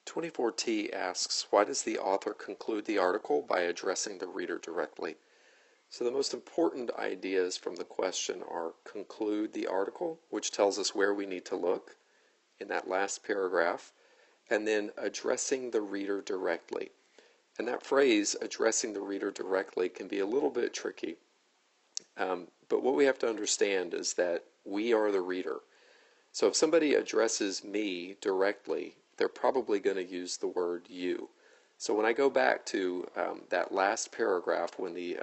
24T asks, why does the author conclude the article by addressing the reader directly? So the most important ideas from the question are conclude the article, which tells us where we need to look in that last paragraph, and then addressing the reader directly. And that phrase, addressing the reader directly, can be a little bit tricky. But what we have to understand is that we are the reader. So if somebody addresses me directly, they're probably going to use the word you. So when I go back to that last paragraph, when the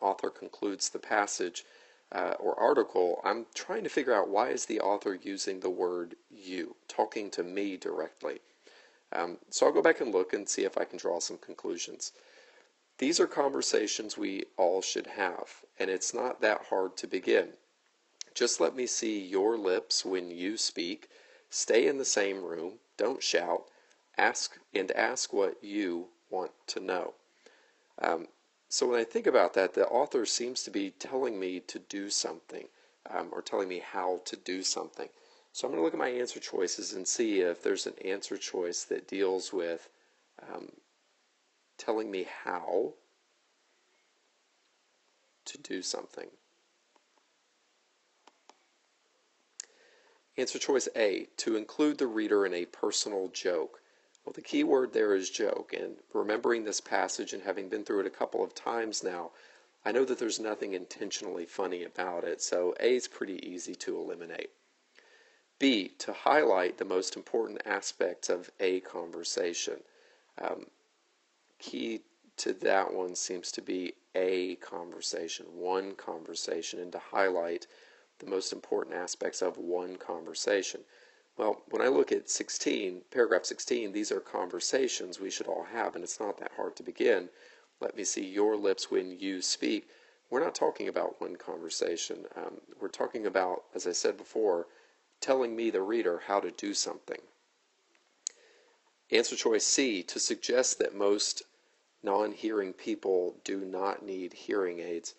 author concludes the passage or article, I'm trying to figure out, why is the author using the word you, talking to me directly? So I'll go back and look and see if I can draw some conclusions. These are conversations we all should have, and it's not that hard to begin. Just let me see your lips when you speak. Stay in the same room. Don't shout. Ask what you want to know. So when I think about that, the author seems to be telling me to do something, or telling me how to do something. So I'm going to look at my answer choices and see if there's an answer choice that deals with telling me how to do something. Answer choice A, to include the reader in a personal joke. Well, the key word there is joke, and remembering this passage and having been through it a couple of times now, I know that there's nothing intentionally funny about it, so A is pretty easy to eliminate. B, to highlight the most important aspects of a conversation. Key to that one seems to be a conversation, one conversation, and to highlight the most important aspects of one conversation. Well, when I look at paragraph 16, these are conversations we should all have, and it's not that hard to begin. Let me see your lips when you speak. We're not talking about one conversation. We're talking about, as I said before, telling me, the reader, how to do something. Answer choice C, to suggest that most non-hearing people do not need hearing aids.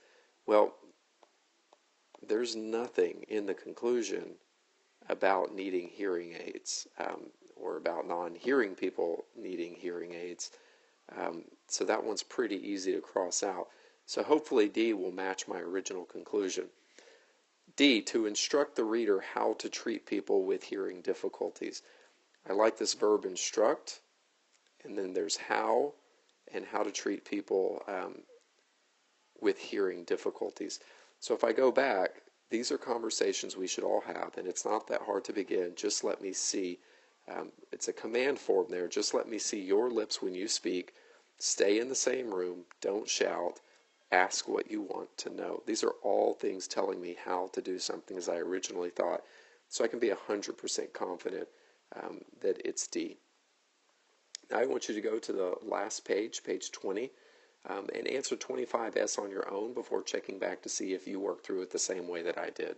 Well, there's nothing in the conclusion about needing hearing aids, or about non-hearing people needing hearing aids. So that one's pretty easy to cross out. So hopefully D will match my original conclusion. D, to instruct the reader how to treat people with hearing difficulties. I like this verb instruct, and then there's how, and how to treat people with hearing difficulties. So if I go back, these are conversations we should all have, and it's not that hard to begin. Just let me see. It's a command form there. Just let me see your lips when you speak. Stay in the same room. Don't shout. Ask what you want to know. These are all things telling me how to do something as I originally thought. So I can be 100% confident that it's D. Now I want you to go to the last page, page 20, and answer 25S on your own before checking back to see if you worked through it the same way that I did.